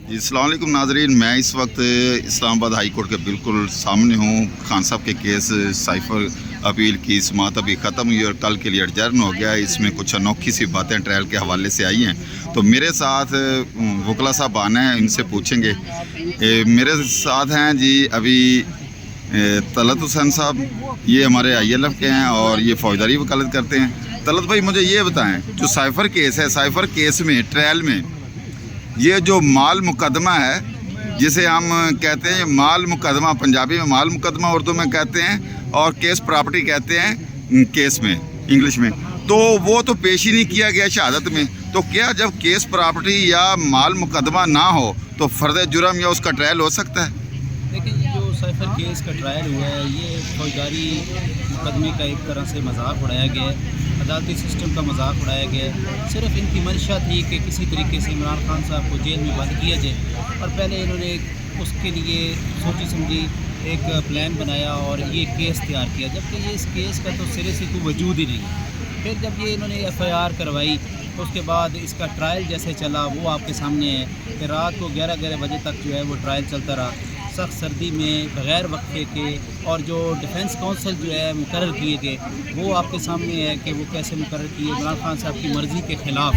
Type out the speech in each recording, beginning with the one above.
जी अस्सलाम वालेकुम नाजरीन, मैं इस वक्त इस्लामाबाद हाई कोर्ट के बिल्कुल सामने हूँ। खान साहब के केस साइफर अपील की समाअत अभी ख़त्म हुई और कल के लिए एडजर्न हो गया है। इसमें कुछ अनोखी सी बातें ट्रायल के हवाले से आई हैं, तो मेरे साथ वकला साहब आना है, इनसे पूछेंगे। मेरे साथ हैं जी अभी तलत हुसैन साहब, ये हमारे ILF के हैं और ये फौजदारी वकालत करते हैं। तलत भाई मुझे ये बताएं, जो साइफर केस है, साइफर केस में ट्रायल में ये जो माल मुकदमा है, जिसे हम कहते हैं माल मुकदमा, पंजाबी में माल मुकदमा उर्दू में कहते हैं, और केस प्रॉपर्टी कहते हैं केस में इंग्लिश में, तो वो तो पेश ही नहीं किया गया शहादत में। तो क्या जब केस प्रॉपर्टी या माल मुकदमा ना हो तो फर्द जुर्म या उसका ट्रायल हो सकता है? देखिए, जो साइफर केस का ट्रायल हुआ है, ये फौजदारी मुकदमे का एक तरह से मजाक उड़ाया गया है, अदालती सिस्टम का मजाक उड़ाया गया है। सिर्फ इनकी मंशा थी कि किसी तरीके से इमरान खान साहब को जेल में बंद किया जाए, और पहले इन्होंने उसके लिए सोची समझी एक प्लान बनाया और ये केस तैयार किया, जबकि ये इस केस का तो सिरे से कोई वजूद ही नहीं है। फिर जब ये इन्होंने FIR करवाई, उसके बाद इसका ट्रायल जैसे चला वो आपके सामने है कि रात को 11 बजे तक जो है वो ट्रायल चलता रहा, सख्त सर्दी में, बग़ैर वक्फे के, और जो डिफेंस काउंसिल जो है मुकर्रर किए गए वो आपके सामने है कि वो कैसे मुकर्रर किए इमरान खान साहब की मर्ज़ी के ख़िलाफ़,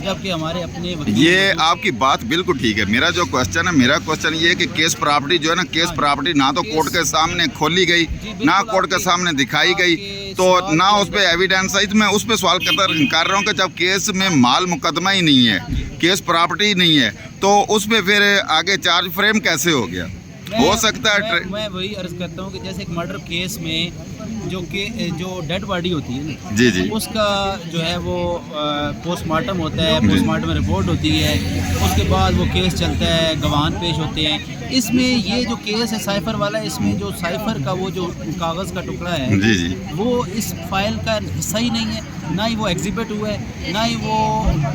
जबकि हमारे अपने ये आपकी बात बिल्कुल ठीक है। मेरा जो क्वेश्चन है, मेरा क्वेश्चन ये है कि केस प्रॉपर्टी जो है ना, केस प्रॉपर्टी ना तो कोर्ट के सामने खोली गई, ना कोर्ट के सामने दिखाई गई, तो ना उस पर एविडेंस आई। तो मैं उस पर सवाल कर रहा हूँ कि जब केस में माल मुकदमा ही नहीं है, केस प्रॉपर्टी ही नहीं है, तो उस पर फिर आगे चार्ज फ्रेम कैसे हो गया? हो सकता है मैं वही अर्ज़ करता हूँ कि जैसे एक मर्डर केस में जो डेड बॉडी होती है ना, जी जी, उसका जो है वो पोस्टमार्टम होता है, पोस्टमार्टम रिपोर्ट होती है, उसके बाद वो केस चलता है, गवाह पेश होते हैं। इसमें ये जो केस है साइफर वाला, इसमें जो साइफर का वो जो कागज़ का टुकड़ा है, जी जी, वो इस फाइल का हिस्सा ही नहीं है, ना ही वो एग्जिबिट हुआ है, ना ही वो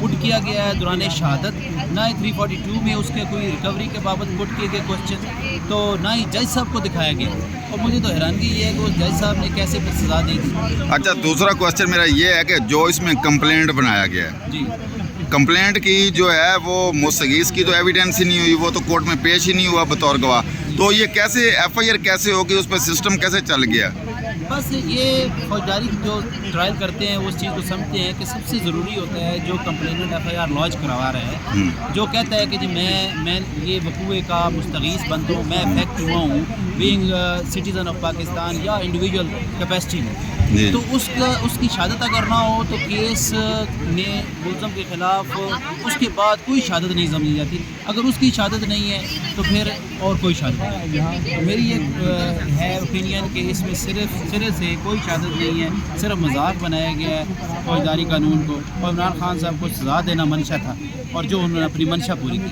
पुट किया गया है दौरान शहादत, ना ही 342 में उसके कोई रिकवरी के बाबत पुट किए गए क्वेश्चन, तो ना ही जज साहब को दिखाया गया। और मुझे तो हैरानगी ये है कि उस जज साहब ने कैसे फिर सज़ा दी थी। अच्छा, दूसरा क्वेश्चन मेरा ये है कि जो इसमें कंप्लेंट बनाया गया है, जी, कंप्लेंट की जो है वो मुस्तगीस की तो एविडेंस ही नहीं हुई, वो तो कोर्ट में पेश ही नहीं हुआ बतौर गवाह, तो ये कैसे FIR कैसे होगी, उस पर सिस्टम कैसे चल गया? बस ये फौजदारी जो ट्रायल करते हैं वो उस चीज़ को समझते हैं कि सबसे ज़रूरी होता है जो कंप्लेनेंट FIR लॉन्च करवा रहा है, जो कहता है कि जी मैं ये वकूए का मुस्तगीस बनता हूँ, मैं अफेक्ट हुआ हूँ बीइंग सिटीज़न ऑफ पाकिस्तान या इंडिविजुअल कैपेसिटी में, तो उसकी शहादत अगर ना हो तो केस में मुलज़म के ख़िलाफ़ उसके बाद कोई शहादत नहीं समझी जाती। अगर उसकी शहादत नहीं है तो फिर और कोई शहादत नहीं। तो मेरी एक है ओपिनियन कि इसमें सिरे से कोई शहादत नहीं है, सिर्फ मजाक बनाया गया है फौजदारी कानून को, और इमरान खान साहब को सज़ा देना मंशा था और जो उन्होंने अपनी मंशा पूरी की।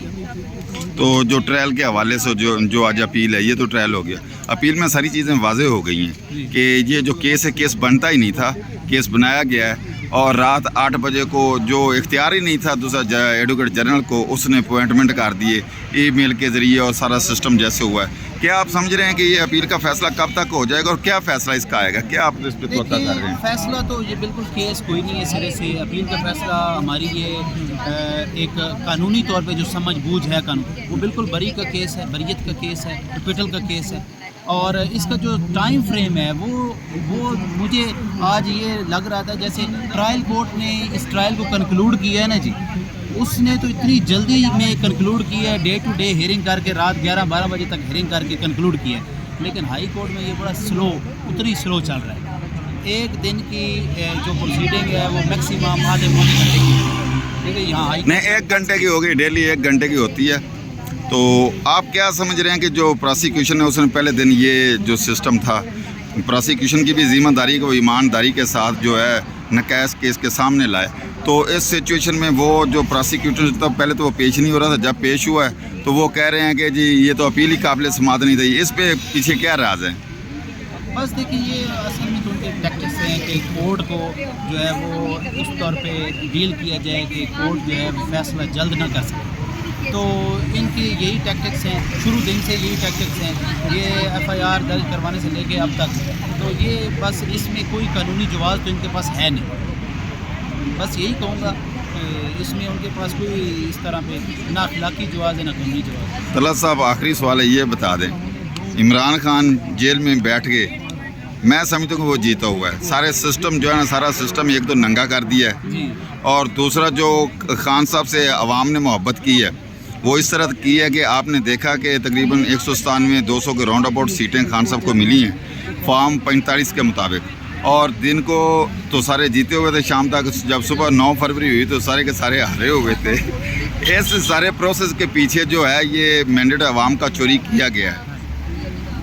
तो जो ट्रायल के हवाले से जो आज अपील है, ये तो ट्रायल हो गया, अपील में सारी चीज़ें वाज़ेह हो गई हैं कि ये जो केस है, केस बनता ही नहीं था, केस बनाया गया है, और रात 8 बजे को जो इख्तियार ही नहीं था दूसरा एडवोकेट जनरल को, उसने अपॉइंटमेंट कर दिए ईमेल के ज़रिए, और सारा सिस्टम जैसे हुआ है। क्या आप समझ रहे हैं कि ये अपील का फ़ैसला कब तक हो जाएगा और क्या फ़ैसला इसका आएगा? क्या आप इस पर तवक्को कर रहे हैं? फैसला तो ये बिल्कुल केस कोई नहीं है सिरे से। अपील का फैसला हमारी ये एक कानूनी तौर पे जो समझ बूझ है कानून, वो बिल्कुल बरी का केस है, बरीयत का केस है, एक्विटल का केस है, और इसका जो टाइम फ्रेम है वो मुझे आज ये लग रहा था जैसे ट्रायल कोर्ट ने इस ट्रायल को कंक्लूड किया है ना जी, उसने तो इतनी जल्दी में कंक्लूड किया है, डे टू डे हियरिंग करके रात 11-12 बजे तक हियरिंग करके कंक्लूड किया है, लेकिन हाई कोर्ट में ये बड़ा उतनी स्लो चल रहा है। एक दिन की जो प्रोसीडिंग है वो मैक्सिमम आधे पौने घंटे की, ठीक है, यहाँ नहीं 1 घंटे की हो गई, डेली 1 घंटे की होती है। तो आप क्या समझ रहे हैं कि जो प्रोसिक्यूशन है उसने पहले दिन ये जो सिस्टम था, प्रोसिक्यूशन की भी ज़िम्मेदारी को ईमानदारी के साथ जो है नकायस केस के सामने लाए, तो इस सिचुएशन में वो जो प्रोसिक्यूटर था पहले तो वो पेश नहीं हो रहा था, जब पेश हुआ है तो वो कह रहे हैं कि जी ये तो अपील ही काबिल समाअत नहीं थी। इस पे पीछे क्या राज है? बस देखिए, ये असल में तो उनके टैक्टिक्स हैं कि कोर्ट को जो है वो उस तौर पे डील किया जाए कि कोर्ट जो है फैसला जल्द ना कर सके, तो इनकी यही टैक्टिक्स हैं, शुरू दिन से यही टैक्टिक्स हैं, ये FIR दर्ज करवाने से लेके अब तक, तो ये बस इसमें कोई कानूनी जवाब तो इनके पास है नहीं। बस यही कहूँगा اس میں ان کے پاس کوئی اس طرح پہ نہ اخلاقی جواز ہے نہ قانونی جواز ہے۔ طلعت صاحب آخری سوال ہے، یہ بتا دیں عمران خان جیل میں بیٹھ کے میں سمجھتا ہوں کہ وہ جیتا ہوا ہے، سارے سسٹم جو ہے نا سارا سسٹم ایک تو ننگا کر دیا ہے، جی اور دوسرا جو خان صاحب سے عوام نے محبت کی ہے وہ اس طرح کی ہے کہ آپ نے دیکھا کہ تقریباً 197-200 کے راؤنڈ اباؤٹ سیٹیں خان صاحب کو ملی ہیں فارم 45 کے مطابق، اور دن کو تو سارے جیتے ہوئے تھے، شام تک جب صبح 9 فروری ہوئی تو سارے کے سارے ہارے ہوئے تھے۔ اس سارے پروسیس کے پیچھے جو ہے یہ مینڈیٹ عوام کا چوری کیا گیا ہے،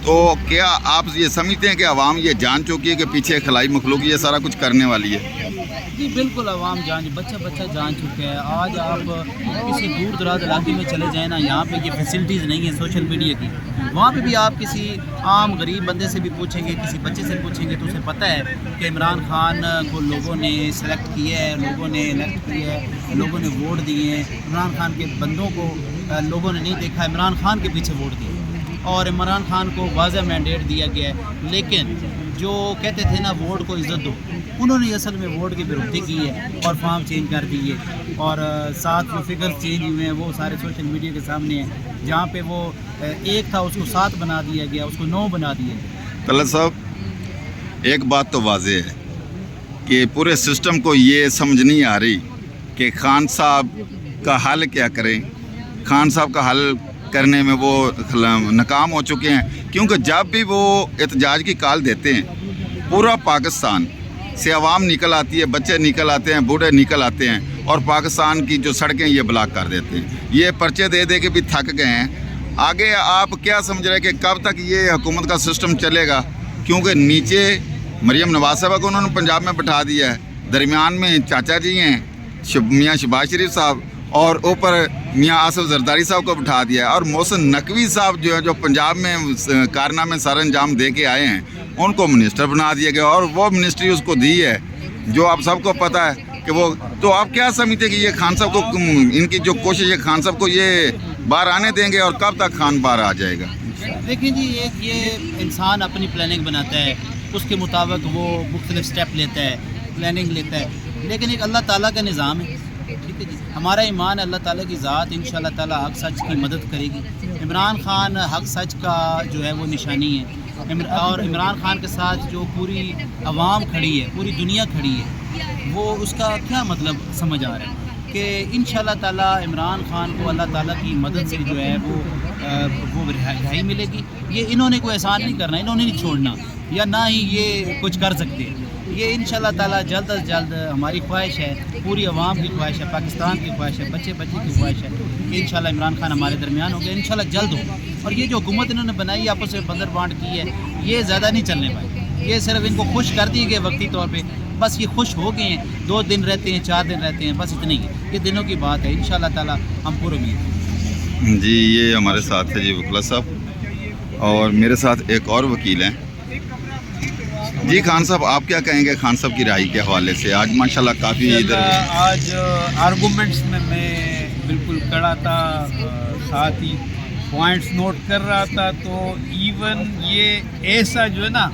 تو کیا آپ یہ سمجھتے ہیں کہ عوام یہ جان چکی ہے کہ پیچھے خلائی مخلوق یہ سارا کچھ کرنے والی ہے؟ جی بالکل عوام بچہ جان چکا ہے۔ آج آپ کسی دور دراز علاقے میں چلے جائیں نا، یہاں پہ یہ فیسلٹیز نہیں ہیں سوشل میڈیا کی، وہاں پہ بھی آپ کسی عام غریب بندے سے بھی پوچھیں گے، کسی بچے سے پوچھیں گے تو اسے پتہ ہے کہ عمران خان کو لوگوں نے سلیکٹ کیا ہے، لوگوں نے الیکٹ کیا ہے، لوگوں نے ووٹ دیے ہیں، عمران خان کے بندوں کو لوگوں نے نہیں دیکھا، عمران خان کے پیچھے ووٹ دیے اور عمران خان کو واضح مینڈیٹ دیا گیا ہے۔ لیکن جو کہتے تھے نا ووٹ کو عزت دو، انہوں نے اصل میں ووٹ کی بےعزتی کی ہے اور فارم چینج کر دیے، اور ساتھ جو فگر چینج ہوئے ہیں وہ سارے سوشل میڈیا کے سامنے ہیں، جہاں پہ وہ 1 تھا اس کو 7 بنا دیا گیا، اس کو 9 بنا دیا گیا۔ طلعت صاحب ایک بات تو واضح ہے کہ پورے سسٹم کو یہ سمجھ نہیں آ رہی کہ خان صاحب کا حل کیا کریں، خان صاحب کا حل کرنے میں وہ ناکام ہو چکے ہیں، کیونکہ جب بھی وہ احتجاج کی کال دیتے ہیں پورا پاکستان سے عوام نکل آتی ہے، بچے نکل آتے ہیں، بوڑھے نکل آتے ہیں، اور پاکستان کی جو سڑکیں یہ بلاک کر دیتے ہیں، یہ پرچے دے دے کے بھی تھک گئے ہیں۔ آگے آپ کیا سمجھ رہے ہیں کہ کب تک یہ حکومت کا سسٹم چلے گا؟ کیونکہ نیچے مریم نواز صاحبہ کو انہوں نے پنجاب میں بٹھا دیا ہے، درمیان میں چاچا جی ہیں میاں شہباز شریف صاحب، اور اوپر میاں آصف زرداری صاحب کو بٹھا دیا ہے، اور محسن نقوی صاحب جو ہے جو پنجاب میں کارنامے سر انجام دے کے آئے ہیں ان کو منسٹر بنا دیا گیا، اور وہ منسٹری اس کو دی ہے جو آپ سب کو پتہ ہے کہ وہ، تو آپ کیا سمجھتے ہیں کہ یہ خان صاحب کو ان کی جو کوشش ہے خان صاحب کو یہ باہر آنے دیں گے، اور کب تک خان باہر آ جائے گا؟ دیکھیں جی یہ انسان اپنی پلاننگ بناتا ہے، اس کے مطابق وہ مختلف سٹیپ لیتا ہے، پلاننگ لیتا ہے، لیکن ایک اللہ تعالیٰ کا نظام ہے، ٹھیک ہے جی، ہمارا ایمان ہے اللہ تعالیٰ کی ذات انشاءاللہ تعالیٰ حق سچ کی مدد کرے گی۔ عمران خان حق سچ کا جو ہے وہ نشانی ہے، اور عمران خان کے ساتھ جو پوری عوام کھڑی ہے، پوری دنیا کھڑی ہے، وہ اس کا کیا مطلب سمجھ آ رہا ہے کہ انشاءاللہ تعالیٰ عمران خان کو اللہ تعالیٰ کی مدد سے جو ہے وہ رہائی ملے گی۔ یہ انہوں نے کوئی احسان نہیں کرنا، انہوں نے نہیں چھوڑنا، یا نہ ہی یہ کچھ کر سکتے ہیں۔ یہ انشاءاللہ تعالیٰ جلد از جلد ہماری خواہش ہے، پوری عوام کی خواہش ہے، پاکستان کی خواہش ہے، بچے کی خواہش ہے کہ انشاءاللہ عمران خان ہمارے درمیان ہو گیا، انشاءاللہ جلد ہو۔ اور یہ جو حکومت انہوں نے بنائی آپس میں بندر بانٹ کی ہے، یہ زیادہ نہیں چلنے پائے، یہ صرف ان کو خوش کر دی گئی وقتی طور پہ، بس یہ خوش ہو گئے ہیں، 2 دن رہتے ہیں، 4 دن رہتے ہیں، بس اتنے ہی، یہ دنوں کی بات ہے، انشاءاللہ تعالیٰ ہم پر امید ہیں۔ جی یہ ہمارے ساتھ ہے جی وکلا صاحب، اور میرے ساتھ ایک اور وکیل ہیں۔ جی خان صاحب آپ کیا کہیں گے خان صاحب کی رہائی کے حوالے سے؟ آج ماشاءاللہ کافی ادھر آج آرگومنٹس میں بالکل کڑا تھا، ساتھ ہی پوائنٹس نوٹ کر رہا تھا، تو ایون یہ ایسا جو ہے نا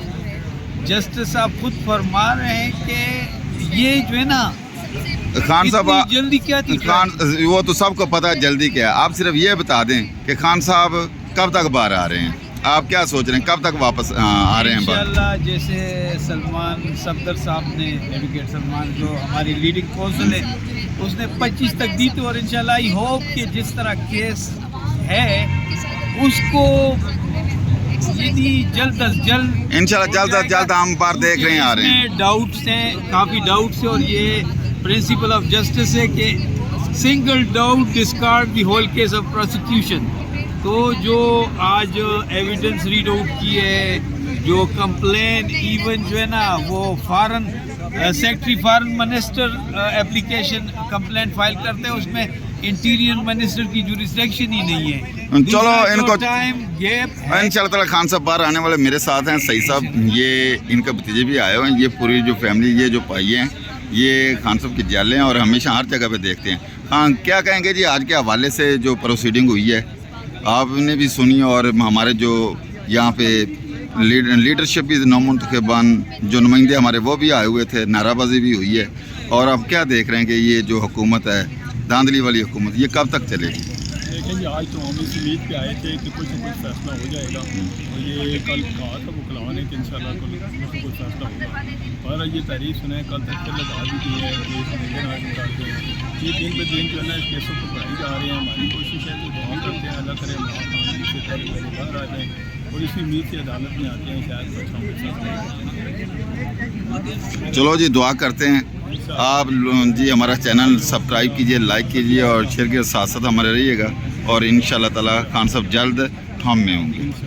جسٹس آپ خود فرما رہے ہیں کہ یہ جو ہے نا خان صاحب جلدی کیا تھی، خان وہ تو سب کو پتہ ہے جلدی کیا ہے، آپ صرف یہ بتا دیں کہ خان صاحب کب تک باہر آ رہے ہیں؟ آپ کیا سوچ رہے ہیں کب تک واپس آ رہے ہیں باہر؟ انشاءاللہ جیسے سلمان صفدر صاحب نے، ایڈوکیٹ سلمان جو ہماری لیڈنگ کونسل ہے، اس نے 25 تک دی تھی، اور انشاءاللہ آئی ہوپ کہ جس طرح کیس ہے اس کو جلد از جلد انشاءاللہ جلد از جلد ہم باہر دیکھ رہے ہیں آ رہے ہیں۔ ڈاؤٹس ہیں، کافی ڈاؤٹس ہیں، اور یہ پرنسپل آف جسٹس ہے کہ single doubt discard the whole case of prosecution. تو جو آج ایویڈنس ریڈ آؤٹ کی ہے، جو کمپلین ایون جو ہے نا وہ foreign secretary foreign minister application complain file کرتے ہیں، اس میں انٹیریئر منسٹر کی جوریسڈکشن ہی نہیں ہے۔ چلو ان کو ٹائم گیپ ہے۔ انشاءاللہ تعالیٰ خان صاحب باہر آنے والے میرے ساتھ ہیں سعید صاحب، یہ ان کے بھتیجے بھی آئے ہوئے ہیں، یہ پوری جو فیملی یہ جو پائی ہیں یہ خان صاحب کی جیلیں، اور ہمیشہ ہر جگہ پہ دیکھتے ہیں۔ ہاں کیا کہیں گے جی آج کے حوالے سے جو پروسیڈنگ ہوئی ہے آپ نے بھی سنی، اور ہمارے جو یہاں پہ لیڈرشپ بھی نومنتخبان جو نمائندے ہمارے وہ بھی آئے ہوئے تھے، نعرہ بازی بھی ہوئی ہے، اور اب کیا دیکھ رہے ہیں کہ یہ جو حکومت ہے धांधली वाली हुकूमत, ये कब तक चलेगी? देखें जी, आज तो हम इस उम्मीद पे आए थे कि कुछ न कुछ फैसला हो जाएगा, और ये कल कहा था वकलाओं ने कि इंशाल्लाह कल कुछ न कुछ फैसला होगा। पर ये तारीख सुने, कल तक के लगा दी गई है, केस नजर आज निकालते हैं, ये दिन ब दिन जो है ना इस केसों को बढ़ाई जा रहे हैं। हमारी कोशिश है कि दुआ करते हैं अल्लाह करे महाकामी से पहले बाहर आ जाएँ, और इसी उम्मीद से अदालत में आते हैं शायद कुछ हम के साथ। चलो जी, दुआ करते हैं। आप जी हमारा चैनल सब्सक्राइब कीजिए, लाइक कीजिए और शेयर के साथ साथ हमारे रहिएगा, और इंशाल्लाह ताला खान साहब जल्द हम में होंगे।